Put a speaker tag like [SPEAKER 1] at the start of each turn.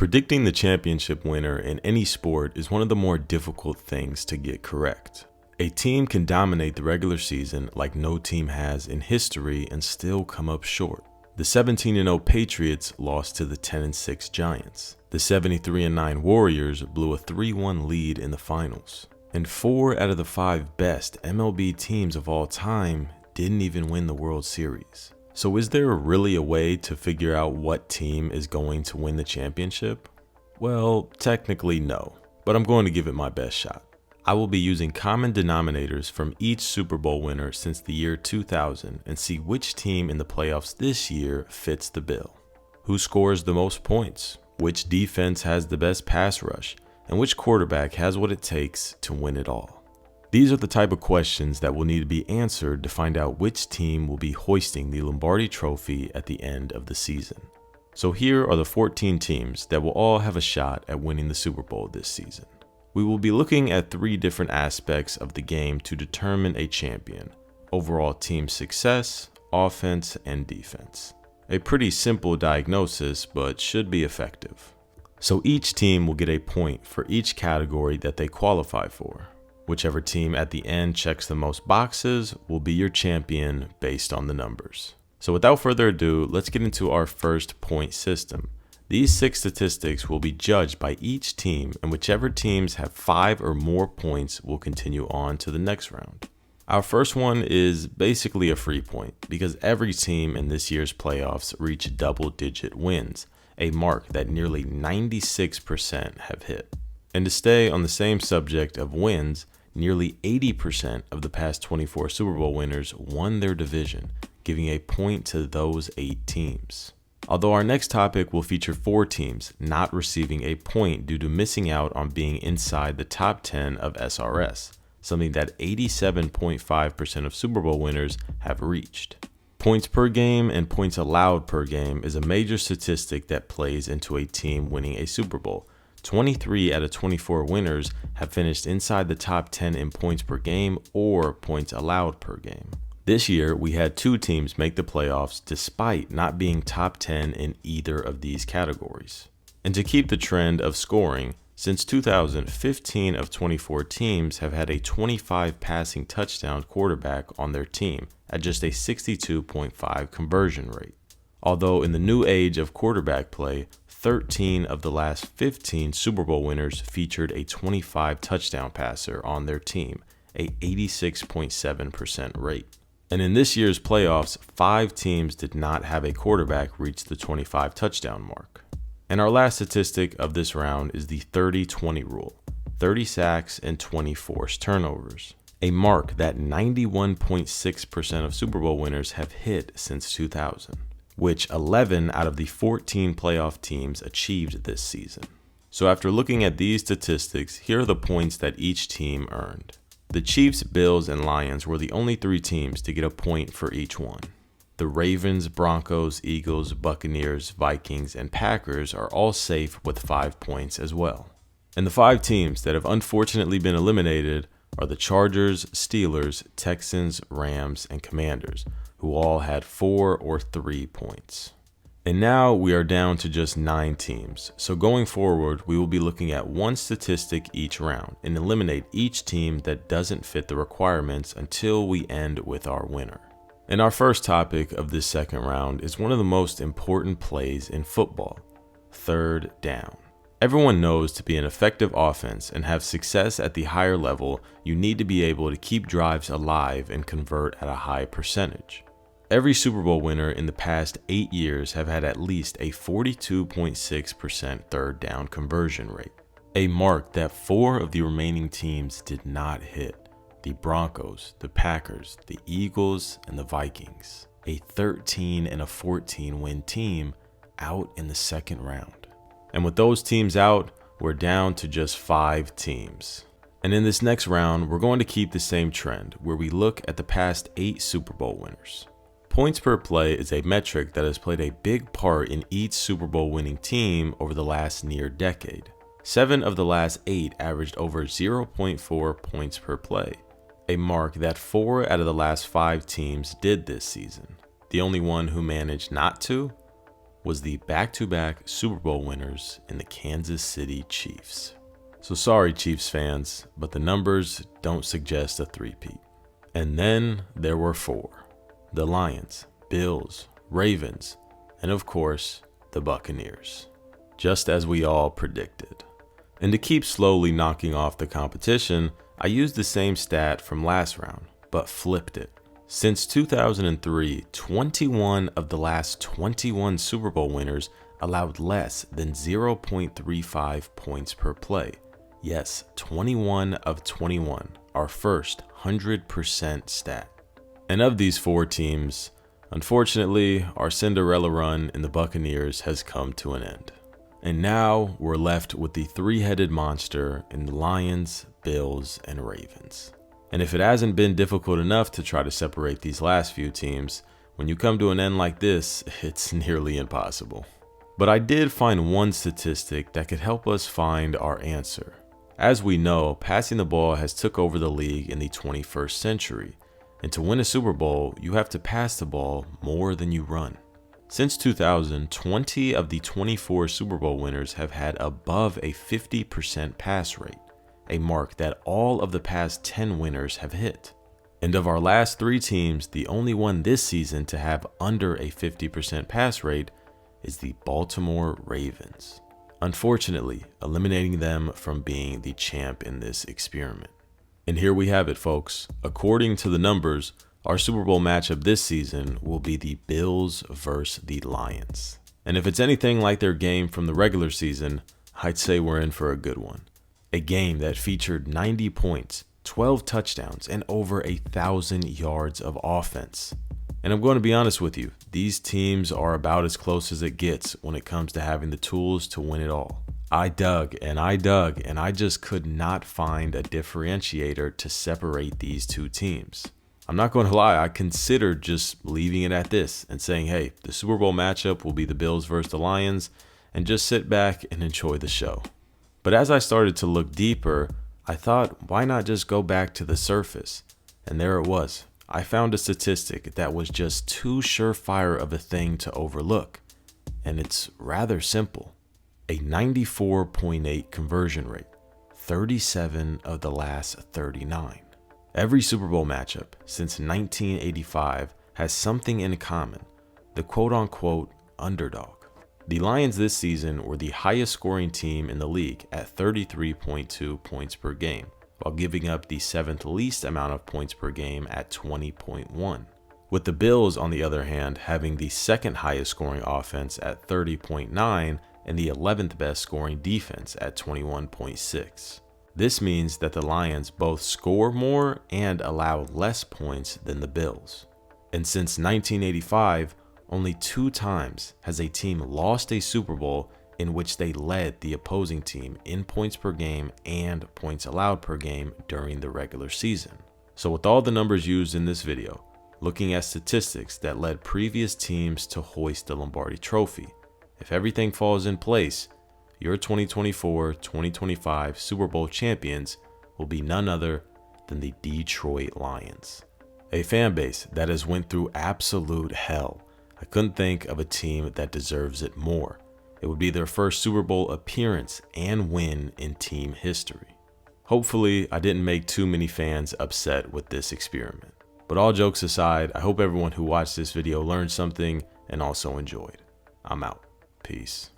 [SPEAKER 1] Predicting the championship winner in any sport is one of the more difficult things to get correct. A team can dominate the regular season like no team has in history and still come up short. The 17-0 Patriots lost to the 10-6 Giants. The 73-9 Warriors blew a 3-1 lead in the finals. And 4 out of the 5 best MLB teams of all time didn't even win the World Series. So is there really a way to figure out what team is going to win the championship? Well, technically no, but I'm going to give it my best shot. I will be using common denominators from each Super Bowl winner since the year 2000 and see which team in the playoffs this year fits the bill. Who scores the most points? Which defense has the best pass rush? And which quarterback has what it takes to win it all? These are the type of questions that will need to be answered to find out which team will be hoisting the Lombardi Trophy at the end of the season. So here are the 14 teams that will all have a shot at winning the Super Bowl this season. We will be looking at 3 different aspects of the game to determine a champion: overall team success, offense, and defense. A pretty simple diagnosis, but should be effective. So each team will get a point for each category that they qualify for. Whichever team at the end checks the most boxes will be your champion based on the numbers. So without further ado, let's get into our first point system. These 6 statistics will be judged by each team, and whichever teams have 5 or more points will continue on to the next round. Our first one is basically a free point because every team in this year's playoffs reached double-digit wins, a mark that nearly 96% have hit. And to stay on the same subject of wins, nearly 80% of the past 24 Super Bowl winners won their division, giving a point to those 8 teams. Although our next topic will feature 4 teams not receiving a point due to missing out on being inside the top 10 of SRS, something that 87.5% of Super Bowl winners have reached. Points per game and points allowed per game is a major statistic that plays into a team winning a Super Bowl. 23 out of 24 winners have finished inside the top 10 in points per game or points allowed per game. This year, we had 2 teams make the playoffs despite not being top 10 in either of these categories. And to keep the trend of scoring, since 2000, 15 of 24 teams have had a 25 passing touchdown quarterback on their team at just a 62.5 conversion rate. Although in the new age of quarterback play, 13 of the last 15 Super Bowl winners featured a 25 touchdown passer on their team, a 86.7% rate. And in this year's playoffs, 5 teams did not have a quarterback reach the 25 touchdown mark. And our last statistic of this round is the 30-20 rule, 30 sacks and 20 forced turnovers, a mark that 91.6% of Super Bowl winners have hit since 2000. Which 11 out of the 14 playoff teams achieved this season. So after looking at these statistics, here are the points that each team earned. The Chiefs, Bills, and Lions were the only 3 teams to get a point for each one. The Ravens, Broncos, Eagles, Buccaneers, Vikings, and Packers are all safe with 5 points as well. And the 5 teams that have unfortunately been eliminated are the Chargers, Steelers, Texans, Rams, and Commanders, who all had 4 or 3 points. And now we are down to just 9 teams. So going forward, we will be looking at 1 statistic each round and eliminate each team that doesn't fit the requirements until we end with our winner. And our first topic of this second round is one of the most important plays in football: third down. Everyone knows to be an effective offense and have success at the higher level, you need to be able to keep drives alive and convert at a high percentage. Every Super Bowl winner in the past 8 years have had at least a 42.6% third down conversion rate, a mark that 4 of the remaining teams did not hit: the Broncos, the Packers, the Eagles, and the Vikings. A 13 and a 14 win team out in the second round. And with those teams out, we're down to just 5 teams. And in this next round, we're going to keep the same trend where we look at the past 8 Super Bowl winners. Points per play is a metric that has played a big part in each Super Bowl winning team over the last near decade. 7 of the last 8 averaged over 0.4 points per play, a mark that 4 out of the last 5 teams did this season. The only one who managed not to? was the back-to-back Super Bowl winners in the Kansas City Chiefs. So sorry, Chiefs fans, but the numbers don't suggest a three-peat. And then there were four: the Lions, Bills, Ravens, and of course, the Buccaneers. Just as we all predicted. And to keep slowly knocking off the competition, I used the same stat from last round, but flipped it. Since 2003, 21 of the last 21 Super Bowl winners allowed less than 0.35 points per play. Yes, 21 of 21, our first 100% stat. And of these four teams, unfortunately, our Cinderella run in the Buccaneers has come to an end. And now we're left with the three-headed monster in the Lions, Bills, and Ravens. And if it hasn't been difficult enough to try to separate these last few teams, when you come to an end like this, it's nearly impossible. But I did find one statistic that could help us find our answer. As we know, passing the ball has took over the league in the 21st century, and to win a Super Bowl, you have to pass the ball more than you run. Since 2000, 20 of the 24 Super Bowl winners have had above a 50% pass rate, a mark that all of the past 10 winners have hit. And of our last three teams, the only one this season to have under a 50% pass rate is the Baltimore Ravens, unfortunately eliminating them from being the champ in this experiment. And here we have it, folks. According to the numbers, our Super Bowl matchup this season will be the Bills versus the Lions. And if it's anything like their game from the regular season, I'd say we're in for a good one. A game that featured 90 points, 12 touchdowns, and over 1,000 yards of offense. And I'm going to be honest with you, these teams are about as close as it gets when it comes to having the tools to win it all. I dug, and I just could not find a differentiator to separate these two teams. I'm not going to lie, I considered just leaving it at this and saying, hey, the Super Bowl matchup will be the Bills versus the Lions, and just sit back and enjoy the show. But as I started to look deeper, I thought, why not just go back to the surface? And there it was. I found a statistic that was just too surefire of a thing to overlook. And it's rather simple. A 94.8 conversion rate, 37 of the last 39. Every Super Bowl matchup since 1985 has something in common, the quote-unquote underdog. The Lions this season were the highest scoring team in the league at 33.2 points per game, while giving up the seventh least amount of points per game at 20.1. With the Bills, on the other hand, having the second highest scoring offense at 30.9 and the 11th best scoring defense at 21.6. This means that the Lions both score more and allow less points than the Bills. And since 1985, only 2 times has a team lost a Super Bowl in which they led the opposing team in points per game and points allowed per game during the regular season. So with all the numbers used in this video, looking at statistics that led previous teams to hoist the Lombardi Trophy, if everything falls in place, your 2024-2025 Super Bowl champions will be none other than the Detroit Lions. A fan base that has went through absolute hell. I couldn't think of a team that deserves it more. It would be their first Super Bowl appearance and win in team history. Hopefully, I didn't make too many fans upset with this experiment. But all jokes aside, I hope everyone who watched this video learned something and also enjoyed. I'm out. Peace.